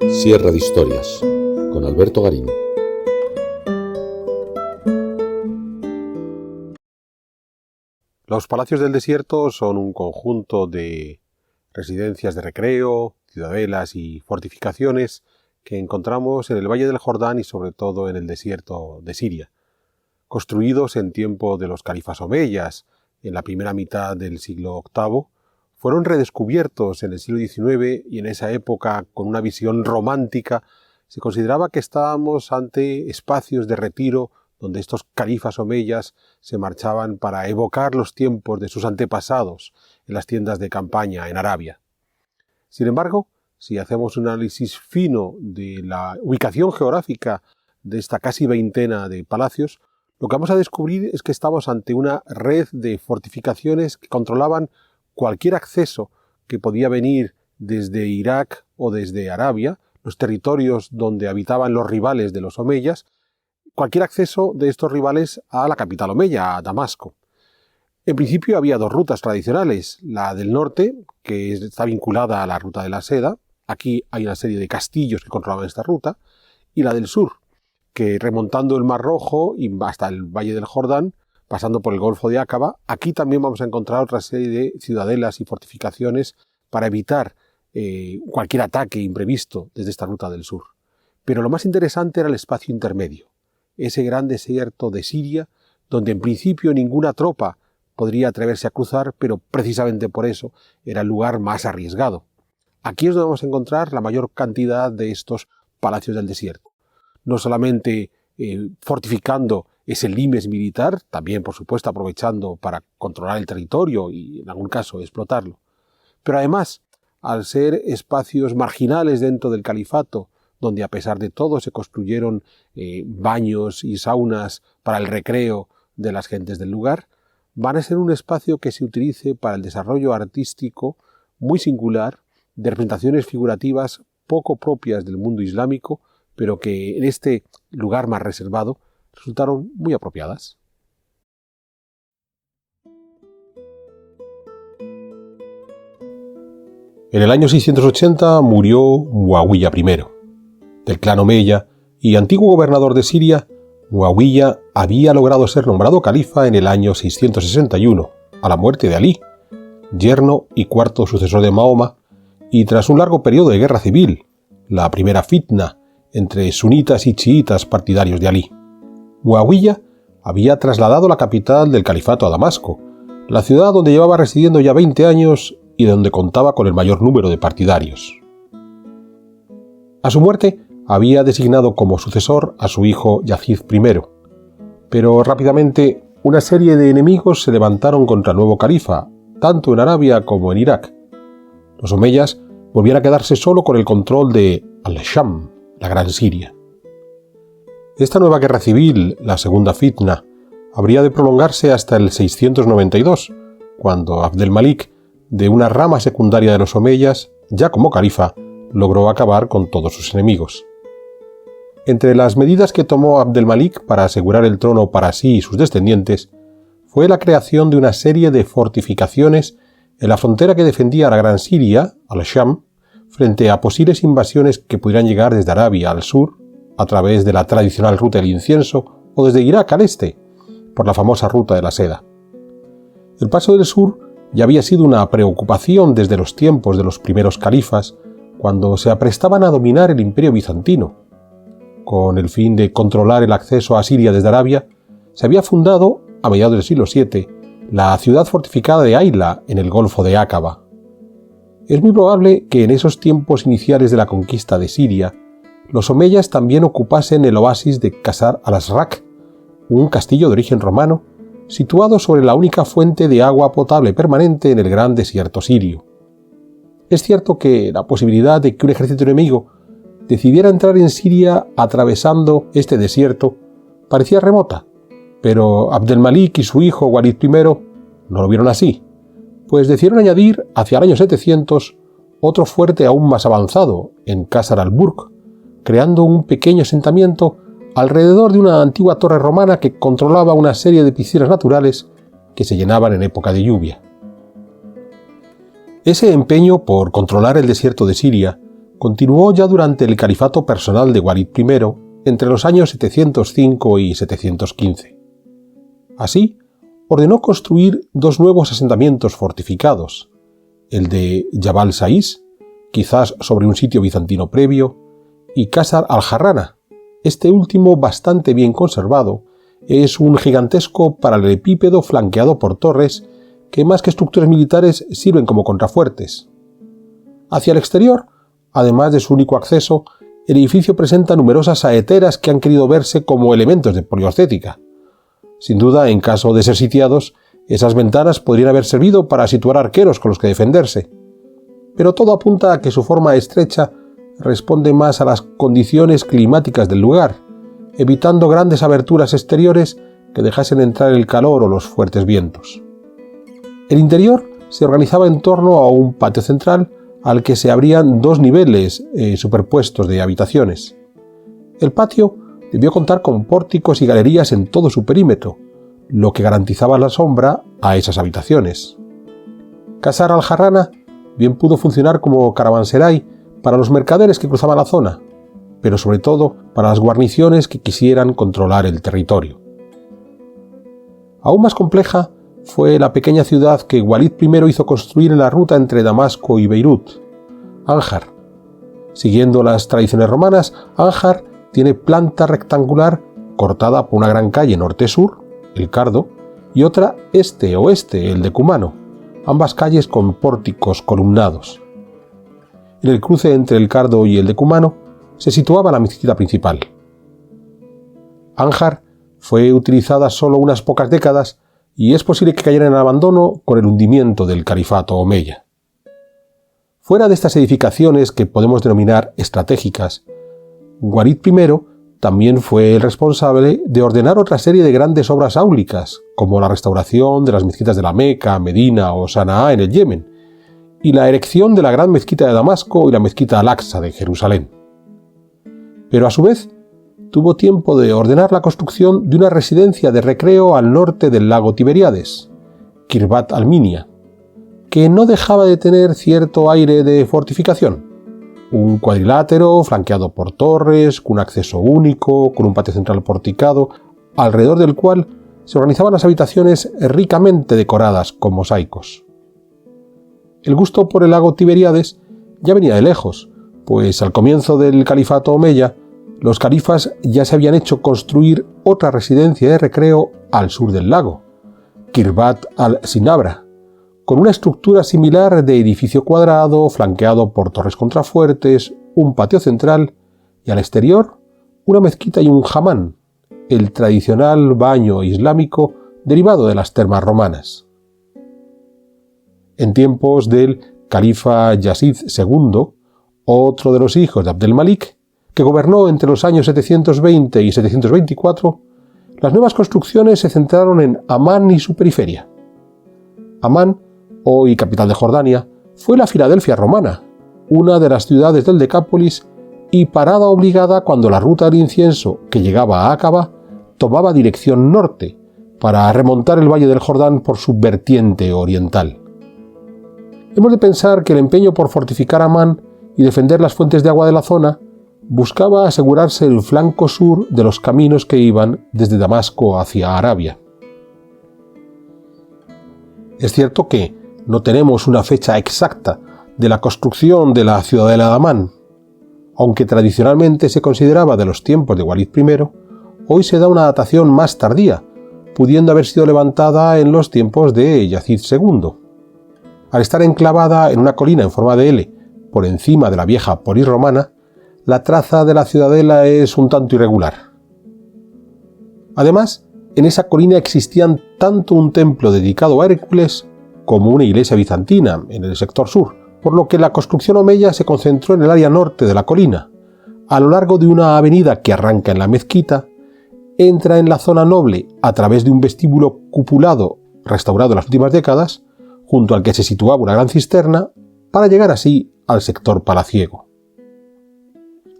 Sierra de Historias, con Alberto Garín. Los palacios del desierto son un conjunto de residencias de recreo, ciudadelas y fortificaciones que encontramos en el Valle del Jordán y sobre todo en el desierto de Siria. Construidos en tiempo de los califas omeyas, en la primera mitad del siglo VIII, fueron redescubiertos en el siglo XIX y en esa época, con una visión romántica, se consideraba que estábamos ante espacios de retiro donde estos califas omeyas se marchaban para evocar los tiempos de sus antepasados en las tiendas de campaña en Arabia. Sin embargo, si hacemos un análisis fino de la ubicación geográfica de esta casi veintena de palacios, lo que vamos a descubrir es que estamos ante una red de fortificaciones que controlaban cualquier acceso que podía venir desde Irak o desde Arabia, los territorios donde habitaban los rivales de los omeyas, cualquier acceso de estos rivales a la capital omeya, a Damasco. En principio había dos rutas tradicionales, la del norte, que está vinculada a la ruta de la seda, aquí hay una serie de castillos que controlaban esta ruta, y la del sur, que remontando el Mar Rojo y hasta el Valle del Jordán, pasando por el Golfo de Aqaba, aquí también vamos a encontrar otra serie de ciudadelas y fortificaciones para evitar cualquier ataque imprevisto desde esta ruta del sur. Pero lo más interesante era el espacio intermedio, ese gran desierto de Siria, donde en principio ninguna tropa podría atreverse a cruzar, pero precisamente por eso era el lugar más arriesgado. Aquí es donde vamos a encontrar la mayor cantidad de estos palacios del desierto. No solamente fortificando ese limes militar, también por supuesto aprovechando para controlar el territorio y en algún caso explotarlo, pero además, al ser espacios marginales dentro del califato, donde a pesar de todo se construyeron baños y saunas para el recreo de las gentes del lugar, van a ser un espacio que se utilice para el desarrollo artístico muy singular, de representaciones figurativas poco propias del mundo islámico, pero que en este lugar más reservado resultaron muy apropiadas. En el año 680 murió Muawiyah I. Del clan omeya y antiguo gobernador de Siria, Muawiyah había logrado ser nombrado califa en el año 661, a la muerte de Ali, yerno y cuarto sucesor de Mahoma, y tras un largo periodo de guerra civil, la primera fitna entre sunitas y chiitas partidarios de Ali. Muawiyah había trasladado la capital del califato a Damasco, la ciudad donde llevaba residiendo ya 20 años y donde contaba con el mayor número de partidarios. A su muerte, había designado como sucesor a su hijo Yazid I, pero rápidamente una serie de enemigos se levantaron contra el nuevo califa, tanto en Arabia como en Irak. Los omeyas volvían a quedarse solo con el control de Al-Sham, la Gran Siria. Esta nueva guerra civil, la segunda fitna, habría de prolongarse hasta el 692, cuando Abd-el-Malik, de una rama secundaria de los omeyas, ya como califa, logró acabar con todos sus enemigos. Entre las medidas que tomó Abd-el-Malik para asegurar el trono para sí y sus descendientes, fue la creación de una serie de fortificaciones en la frontera que defendía a la Gran Siria, al-Sham, frente a posibles invasiones que pudieran llegar desde Arabia al sur, a través de la tradicional ruta del incienso, o desde Irak al este, por la famosa ruta de la seda. El paso del sur ya había sido una preocupación desde los tiempos de los primeros califas, cuando se aprestaban a dominar el imperio bizantino. Con el fin de controlar el acceso a Siria desde Arabia, se había fundado, a mediados del siglo VII, la ciudad fortificada de Ayla en el Golfo de Aqaba. Es muy probable que en esos tiempos iniciales de la conquista de Siria, los omeyas también ocupasen el oasis de Qasr al-Azraq, un castillo de origen romano, situado sobre la única fuente de agua potable permanente en el gran desierto sirio. Es cierto que la posibilidad de que un ejército enemigo decidiera entrar en Siria atravesando este desierto parecía remota, pero Abd-el-Malik y su hijo Walid I no lo vieron así, pues decidieron añadir hacia el año 700 otro fuerte aún más avanzado en Qasr al-Burq, creando un pequeño asentamiento alrededor de una antigua torre romana que controlaba una serie de piscinas naturales que se llenaban en época de lluvia. Ese empeño por controlar el desierto de Siria continuó ya durante el califato personal de Walid I entre los años 705 y 715. Así, ordenó construir dos nuevos asentamientos fortificados, el de Jabal Sa'is, quizás sobre un sitio bizantino previo, y Qasr al-Harrana. Este último, bastante bien conservado, es un gigantesco paralelepípedo flanqueado por torres que más que estructuras militares sirven como contrafuertes. Hacia el exterior, además de su único acceso, el edificio presenta numerosas saeteras que han querido verse como elementos de poliostética. Sin duda, en caso de ser sitiados, esas ventanas podrían haber servido para situar arqueros con los que defenderse. Pero todo apunta a que su forma estrecha responde más a las condiciones climáticas del lugar, evitando grandes aberturas exteriores que dejasen entrar el calor o los fuertes vientos. El interior se organizaba en torno a un patio central al que se abrían dos niveles superpuestos de habitaciones. El patio debió contar con pórticos y galerías en todo su perímetro, lo que garantizaba la sombra a esas habitaciones. Qasr al-Harrana bien pudo funcionar como caravanserai para los mercaderes que cruzaban la zona, pero sobre todo para las guarniciones que quisieran controlar el territorio. Aún más compleja fue la pequeña ciudad que Walid I hizo construir en la ruta entre Damasco y Beirut, Anjar. Siguiendo las tradiciones romanas, Anjar tiene planta rectangular cortada por una gran calle norte-sur, el Cardo, y otra este-oeste, el decumano, ambas calles con pórticos columnados. En el cruce entre el Cardo y el decumano se situaba la mezquita principal. Anjar fue utilizada solo unas pocas décadas y es posible que cayera en abandono con el hundimiento del califato omeya. Fuera de estas edificaciones que podemos denominar estratégicas, Walid I también fue el responsable de ordenar otra serie de grandes obras áulicas, como la restauración de las mezquitas de la Meca, Medina o Sanaa en el Yemen, y la erección de la gran mezquita de Damasco y la mezquita Al-Aqsa de Jerusalén. Pero a su vez, tuvo tiempo de ordenar la construcción de una residencia de recreo al norte del lago Tiberíades, Kirbat al-Minya, que no dejaba de tener cierto aire de fortificación. Un cuadrilátero flanqueado por torres, con un acceso único, con un patio central porticado, alrededor del cual se organizaban las habitaciones ricamente decoradas con mosaicos. El gusto por el lago Tiberíades ya venía de lejos, pues al comienzo del califato omeya, los califas ya se habían hecho construir otra residencia de recreo al sur del lago, Kirbat al-Sinabra, con una estructura similar de edificio cuadrado, flanqueado por torres contrafuertes, un patio central y al exterior una mezquita y un hamán, el tradicional baño islámico derivado de las termas romanas. En tiempos del califa Yazid II, otro de los hijos de Abdelmalik, que gobernó entre los años 720 y 724, las nuevas construcciones se centraron en Amán y su periferia. Amán, hoy capital de Jordania, fue la Filadelfia romana, una de las ciudades del Decápolis y parada obligada cuando la ruta del incienso que llegaba a Acaba tomaba dirección norte para remontar el valle del Jordán por su vertiente oriental. Hemos de pensar que el empeño por fortificar Amán y defender las fuentes de agua de la zona buscaba asegurarse el flanco sur de los caminos que iban desde Damasco hacia Arabia. Es cierto que no tenemos una fecha exacta de la construcción de la ciudadela de Amán. Aunque tradicionalmente se consideraba de los tiempos de Walid I, hoy se da una datación más tardía, pudiendo haber sido levantada en los tiempos de Yazid II. Al estar enclavada en una colina en forma de L, por encima de la vieja polis romana, la traza de la ciudadela es un tanto irregular. Además, en esa colina existían tanto un templo dedicado a Hércules como una iglesia bizantina en el sector sur, por lo que la construcción omeya se concentró en el área norte de la colina, a lo largo de una avenida que arranca en la mezquita, entra en la zona noble a través de un vestíbulo cupulado restaurado en las últimas décadas, junto al que se situaba una gran cisterna, para llegar así al sector palaciego.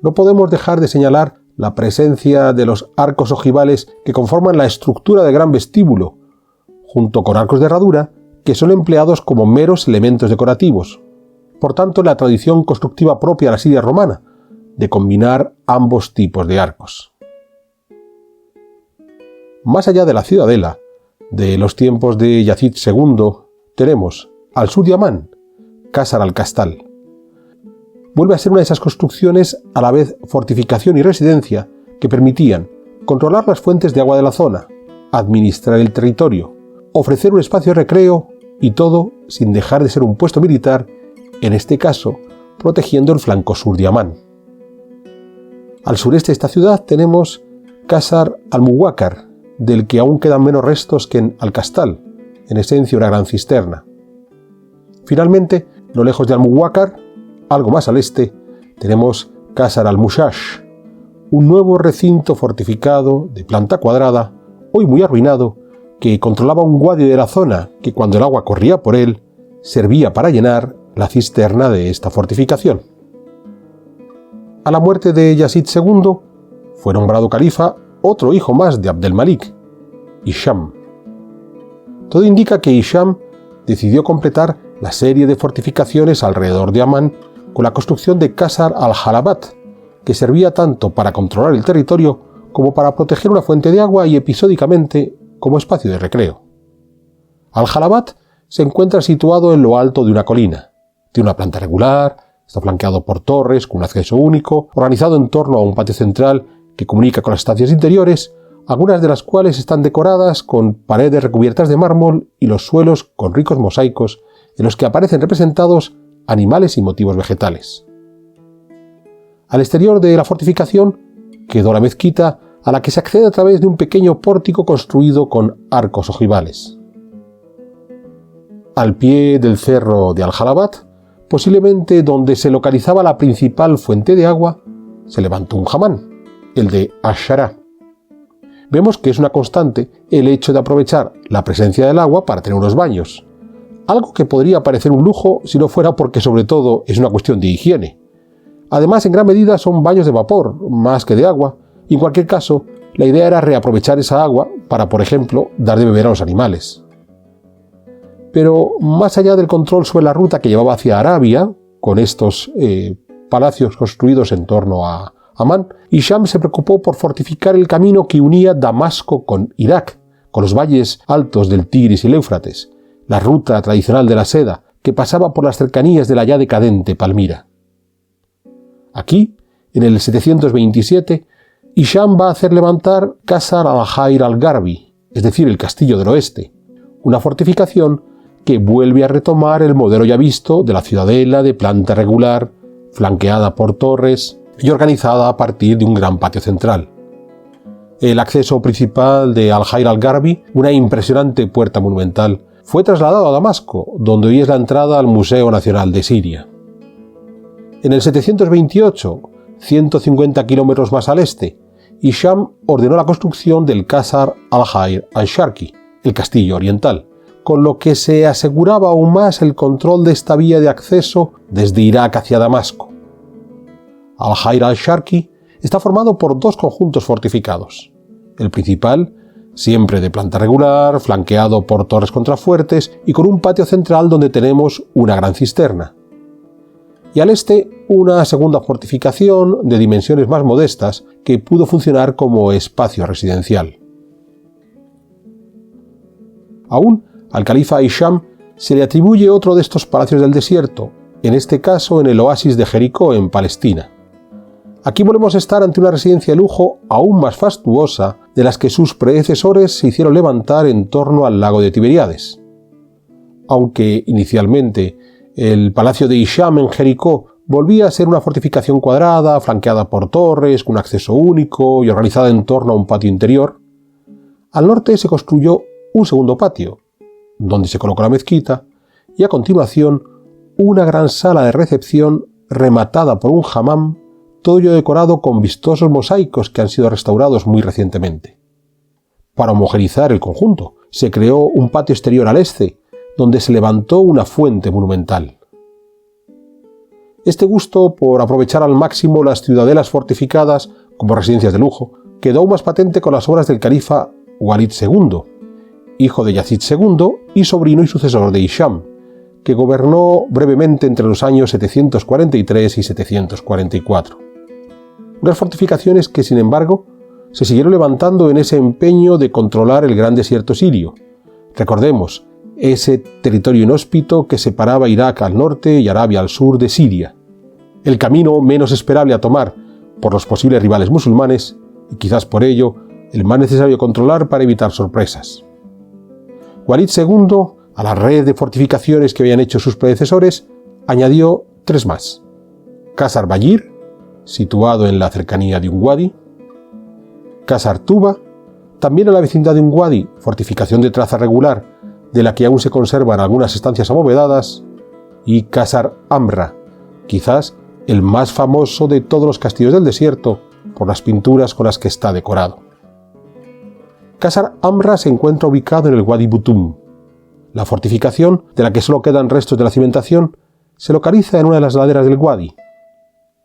No podemos dejar de señalar la presencia de los arcos ojivales que conforman la estructura del gran vestíbulo, junto con arcos de herradura que son empleados como meros elementos decorativos, por tanto, la tradición constructiva propia de la Siria romana, de combinar ambos tipos de arcos. Más allá de la ciudadela, de los tiempos de Yazid II, tenemos, al sur de Amán, Qasr al-Kastal. Vuelve a ser una de esas construcciones a la vez fortificación y residencia que permitían controlar las fuentes de agua de la zona, administrar el territorio, ofrecer un espacio de recreo y todo sin dejar de ser un puesto militar, en este caso protegiendo el flanco sur de Amán. Al sureste de esta ciudad tenemos Qasr al-Muwakkar, del que aún quedan menos restos que en Al-Kastal, en esencia una gran cisterna. Finalmente, no lejos de Al-Muwakkar, algo más al este, tenemos Qasr al-Mushash, un nuevo recinto fortificado de planta cuadrada, hoy muy arruinado, que controlaba un wadi de la zona que cuando el agua corría por él, servía para llenar la cisterna de esta fortificación. A la muerte de Yazid II, fue nombrado califa otro hijo más de Abdelmalik, Hisham. Todo indica que Hisham decidió completar la serie de fortificaciones alrededor de Amán con la construcción de Qasr al-Halabat, que servía tanto para controlar el territorio como para proteger una fuente de agua y episódicamente como espacio de recreo. Al-Halabat se encuentra situado en lo alto de una colina. Tiene una planta regular, está flanqueado por torres con un acceso único, organizado en torno a un patio central que comunica con las estancias interiores, algunas de las cuales están decoradas con paredes recubiertas de mármol y los suelos con ricos mosaicos en los que aparecen representados animales y motivos vegetales. Al exterior de la fortificación quedó la mezquita, a la que se accede a través de un pequeño pórtico construido con arcos ojivales. Al pie del cerro de Al-Halabat, posiblemente donde se localizaba la principal fuente de agua, se levantó un hamán, el de Ash-Shara. Vemos que es una constante el hecho de aprovechar la presencia del agua para tener unos baños, algo que podría parecer un lujo si no fuera porque sobre todo es una cuestión de higiene. Además, en gran medida son baños de vapor, más que de agua, y en cualquier caso, la idea era reaprovechar esa agua para, por ejemplo, dar de beber a los animales. Pero más allá del control sobre la ruta que llevaba hacia Arabia, con estos palacios construidos en torno a Amán, Hisham se preocupó por fortificar el camino que unía Damasco con Irak, con los valles altos del Tigris y el Éufrates, la ruta tradicional de la seda que pasaba por las cercanías de la ya decadente Palmira. Aquí, en el 727, Hisham va a hacer levantar Qasr al-Hayr al-Garbi, es decir, el Castillo del Oeste, una fortificación que vuelve a retomar el modelo ya visto de la ciudadela de planta regular, flanqueada por torres y organizada a partir de un gran patio central. El acceso principal de Al-Hayr al-Garbi, una impresionante puerta monumental, fue trasladado a Damasco, donde hoy es la entrada al Museo Nacional de Siria. En el 728, 150 kilómetros más al este, Hisham ordenó la construcción del Qasr al-Hayr al-Sharqi, el castillo oriental, con lo que se aseguraba aún más el control de esta vía de acceso desde Irak hacia Damasco. Al-Hayr al-Sharqi está formado por dos conjuntos fortificados. El principal, siempre de planta regular, flanqueado por torres contrafuertes y con un patio central donde tenemos una gran cisterna. Y al este, una segunda fortificación de dimensiones más modestas que pudo funcionar como espacio residencial. Aún al califa Hisham se le atribuye otro de estos palacios del desierto, en este caso en el oasis de Jericó, en Palestina. Aquí volvemos a estar ante una residencia de lujo aún más fastuosa de las que sus predecesores se hicieron levantar en torno al lago de Tiberíades. Aunque inicialmente el palacio de Hisham en Jericó volvía a ser una fortificación cuadrada, flanqueada por torres, con acceso único y organizada en torno a un patio interior, al norte se construyó un segundo patio, donde se colocó la mezquita, y a continuación una gran sala de recepción rematada por un hamam, todo ello decorado con vistosos mosaicos que han sido restaurados muy recientemente. Para homogeneizar el conjunto, se creó un patio exterior al este, donde se levantó una fuente monumental. Este gusto por aprovechar al máximo las ciudadelas fortificadas como residencias de lujo quedó aún más patente con las obras del califa Walid II, hijo de Yazid II y sobrino y sucesor de Hisham, que gobernó brevemente entre los años 743 y 744. Unas fortificaciones que, sin embargo, se siguieron levantando en ese empeño de controlar el gran desierto sirio. Recordemos, ese territorio inhóspito que separaba Irak al norte y Arabia al sur de Siria. El camino menos esperable a tomar por los posibles rivales musulmanes y quizás por ello el más necesario controlar para evitar sorpresas. Walid II, a la red de fortificaciones que habían hecho sus predecesores, añadió 3 más. Qasr Bayir, situado en la cercanía de un wadi, Qasr Tuba, también en la vecindad de un wadi, fortificación de traza regular, de la que aún se conservan algunas estancias abovedadas, y Qasr Amra, quizás el más famoso de todos los castillos del desierto por las pinturas con las que está decorado. Qasr Amra se encuentra ubicado en el Wadi Butum. La fortificación, de la que solo quedan restos de la cimentación, se localiza en una de las laderas del wadi.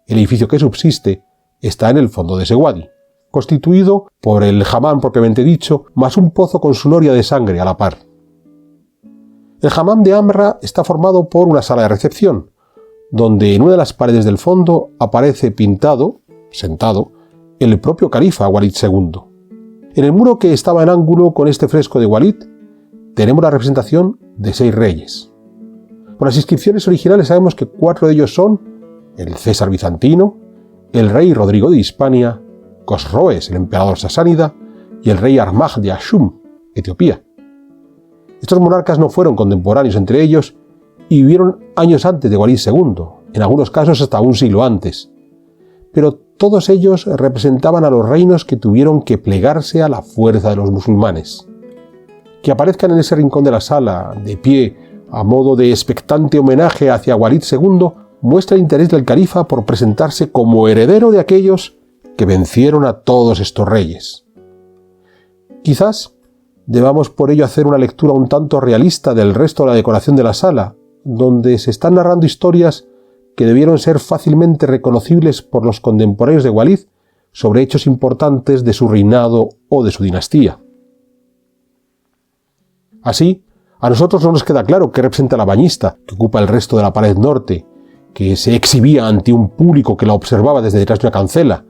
El edificio que subsiste está en el fondo de ese wadi, constituido por el hamam propiamente dicho, más un pozo con su noria de sangre a la par. El hamam de Amra está formado por una sala de recepción, donde en una de las paredes del fondo aparece pintado, sentado, el propio califa Walid II. En el muro que estaba en ángulo con este fresco de Walid, tenemos la representación de 6 reyes. Por las inscripciones originales sabemos que 4 de ellos son el César bizantino, el rey Rodrigo de Hispania, Cosroes, el emperador sasánida, y el rey Armagh de Ashum, Etiopía. Estos monarcas no fueron contemporáneos entre ellos y vivieron años antes de Walid II, en algunos casos hasta un siglo antes. Pero todos ellos representaban a los reinos que tuvieron que plegarse a la fuerza de los musulmanes. Que aparezcan en ese rincón de la sala, de pie, a modo de expectante homenaje hacia Walid II, muestra el interés del califa por presentarse como heredero de aquellos que vencieron a todos estos reyes. Quizás debamos por ello hacer una lectura un tanto realista del resto de la decoración de la sala, donde se están narrando historias que debieron ser fácilmente reconocibles por los contemporáneos de Walid sobre hechos importantes de su reinado o de su dinastía. Así, a nosotros no nos queda claro qué representa la bañista, que ocupa el resto de la pared norte, que se exhibía ante un público que la observaba desde detrás de una cancela,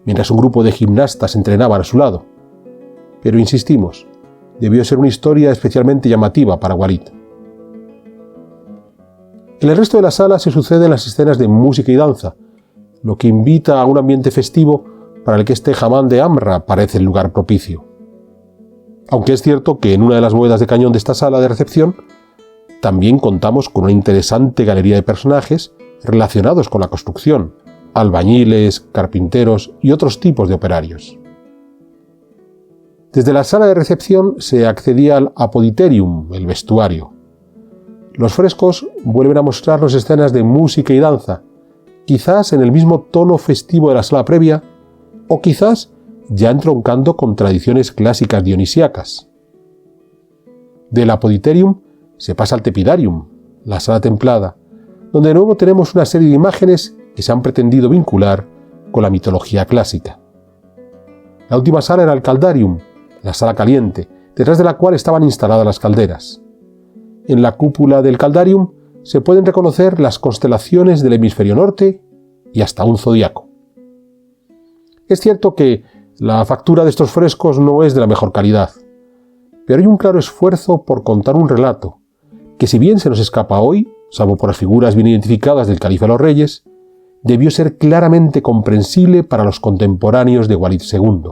mientras un grupo de gimnastas entrenaban a su lado. Pero insistimos, debió ser una historia especialmente llamativa para Walid. En el resto de la sala se suceden las escenas de música y danza, lo que invita a un ambiente festivo para el que este hamam de Amra parece el lugar propicio. Aunque es cierto que en una de las bóvedas de cañón de esta sala de recepción también contamos con una interesante galería de personajes relacionados con la construcción, albañiles, carpinteros y otros tipos de operarios. Desde la sala de recepción se accedía al apoditerium, el vestuario. Los frescos vuelven a mostrarnos escenas de música y danza, quizás en el mismo tono festivo de la sala previa, o quizás ya entroncando con tradiciones clásicas dionisíacas. Del apoditerium se pasa al tepidarium, la sala templada, donde de nuevo tenemos una serie de imágenes que se han pretendido vincular con la mitología clásica. La última sala era el caldarium, la sala caliente, detrás de la cual estaban instaladas las calderas. En la cúpula del caldarium se pueden reconocer las constelaciones del hemisferio norte y hasta un zodiaco. Es cierto que la factura de estos frescos no es de la mejor calidad, pero hay un claro esfuerzo por contar un relato que, si bien se nos escapa hoy, salvo por las figuras bien identificadas del califa de los reyes, debió ser claramente comprensible para los contemporáneos de Walid II.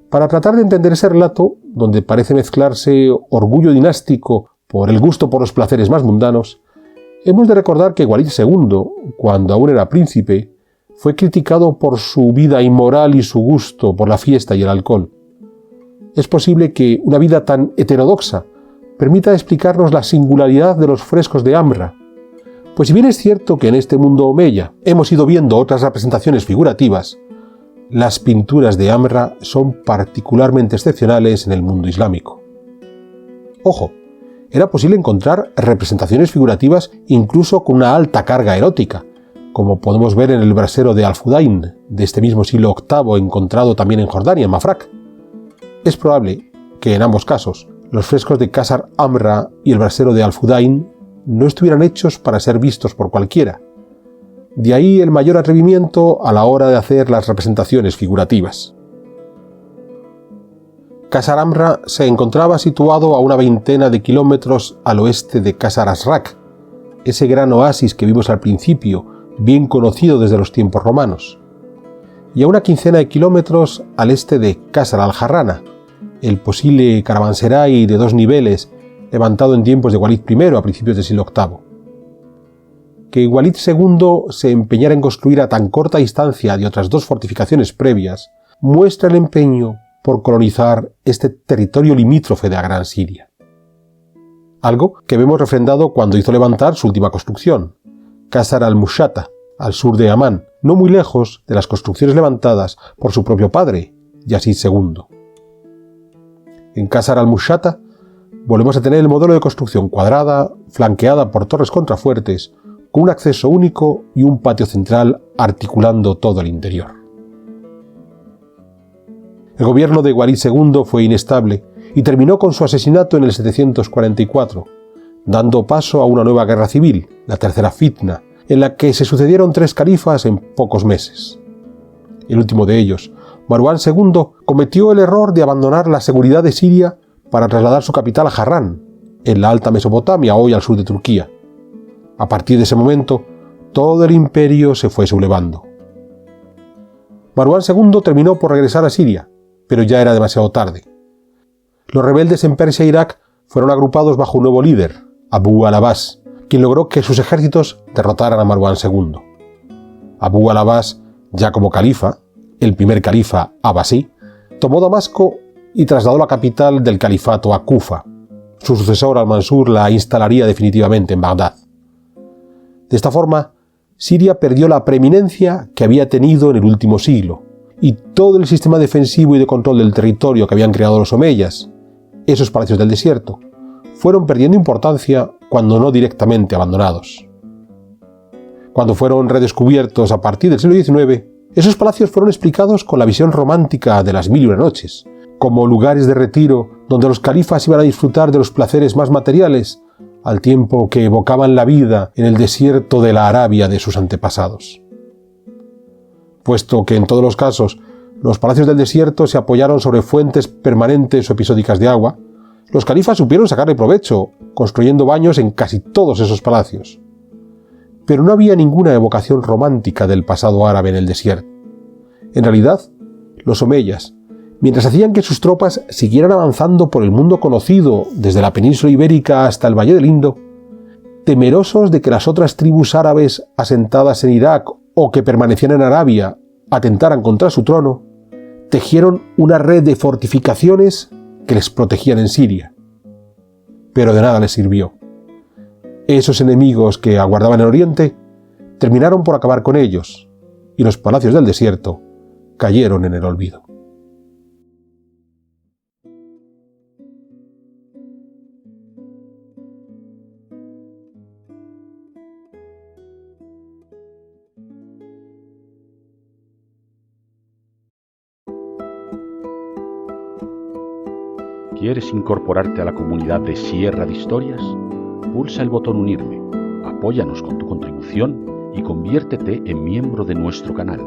Para tratar de entender ese relato, donde parece mezclarse orgullo dinástico por el gusto por los placeres más mundanos, hemos de recordar que Walid II, cuando aún era príncipe, fue criticado por su vida inmoral y su gusto por la fiesta y el alcohol. Es posible que una vida tan heterodoxa permita explicarnos la singularidad de los frescos de Amra, pues si bien es cierto que en este mundo omeya hemos ido viendo otras representaciones figurativas, las pinturas de Amra son particularmente excepcionales en el mundo islámico. Ojo, era posible encontrar representaciones figurativas incluso con una alta carga erótica, como podemos ver en el brasero de Al-Fudain, de este mismo siglo VIII, encontrado también en Jordania, en Mafraq. Es probable que en ambos casos, los frescos de Qasr Amra y el brasero de Al-Fudain no estuvieran hechos para ser vistos por cualquiera. De ahí el mayor atrevimiento a la hora de hacer las representaciones figurativas. Qasr Amra se encontraba situado a una veintena de kilómetros al oeste de Qasr Azraq, ese gran oasis que vimos al principio, bien conocido desde los tiempos romanos, y a una quincena de kilómetros al este de Qasr al-Harrana, el posible caravanserai de 2 niveles levantado en tiempos de Walid I a principios del siglo VIII. Que Walid II se empeñara en construir a tan corta distancia de otras 2 fortificaciones previas muestra el empeño por colonizar este territorio limítrofe de la Gran Siria. Algo que vemos refrendado cuando hizo levantar su última construcción, Qasr al-Mushata, al sur de Amán, no muy lejos de las construcciones levantadas por su propio padre, Yazid II. En Qasr al-Mushata volvemos a tener el modelo de construcción cuadrada, flanqueada por torres contrafuertes, con un acceso único y un patio central articulando todo el interior. El gobierno de Walid II fue inestable y terminó con su asesinato en el 744, dando paso a una nueva guerra civil, la tercera fitna, en la que se sucedieron 3 califas en pocos meses. El último de ellos, Marwán II, cometió el error de abandonar la seguridad de Siria para trasladar su capital a Harrán, en la Alta Mesopotamia, hoy al sur de Turquía. A partir de ese momento, todo el imperio se fue sublevando. Marwán II terminó por regresar a Siria, pero ya era demasiado tarde. Los rebeldes en Persia e Irak fueron agrupados bajo un nuevo líder, Abu al-Abbas, quien logró que sus ejércitos derrotaran a Marwán II. Abu al-Abbas, ya como califa, el primer califa abasí, tomó Damasco y trasladó la capital del califato a Kufa. Su sucesor al-Mansur la instalaría definitivamente en Bagdad. De esta forma, Siria perdió la preeminencia que había tenido en el último siglo, y todo el sistema defensivo y de control del territorio que habían creado los omeyas, esos palacios del desierto, fueron perdiendo importancia cuando no directamente abandonados. Cuando fueron redescubiertos a partir del siglo XIX, esos palacios fueron explicados con la visión romántica de las 1001 noches, como lugares de retiro donde los califas iban a disfrutar de los placeres más materiales, al tiempo que evocaban la vida en el desierto de la Arabia de sus antepasados. Puesto que en todos los casos los palacios del desierto se apoyaron sobre fuentes permanentes o episódicas de agua, los califas supieron sacarle provecho, construyendo baños en casi todos esos palacios. Pero no había ninguna evocación romántica del pasado árabe en el desierto. En realidad, los omeyas, mientras hacían que sus tropas siguieran avanzando por el mundo conocido desde la península ibérica hasta el Valle del Indo, temerosos de que las otras tribus árabes asentadas en Irak o que permanecían en Arabia atentaran contra su trono, tejieron una red de fortificaciones que les protegían en Siria. Pero de nada les sirvió. Esos enemigos que aguardaban en Oriente terminaron por acabar con ellos, y los palacios del desierto cayeron en el olvido. ¿Quieres incorporarte a la comunidad de Sierra de Historias? Pulsa el botón Unirme, apóyanos con tu contribución y conviértete en miembro de nuestro canal.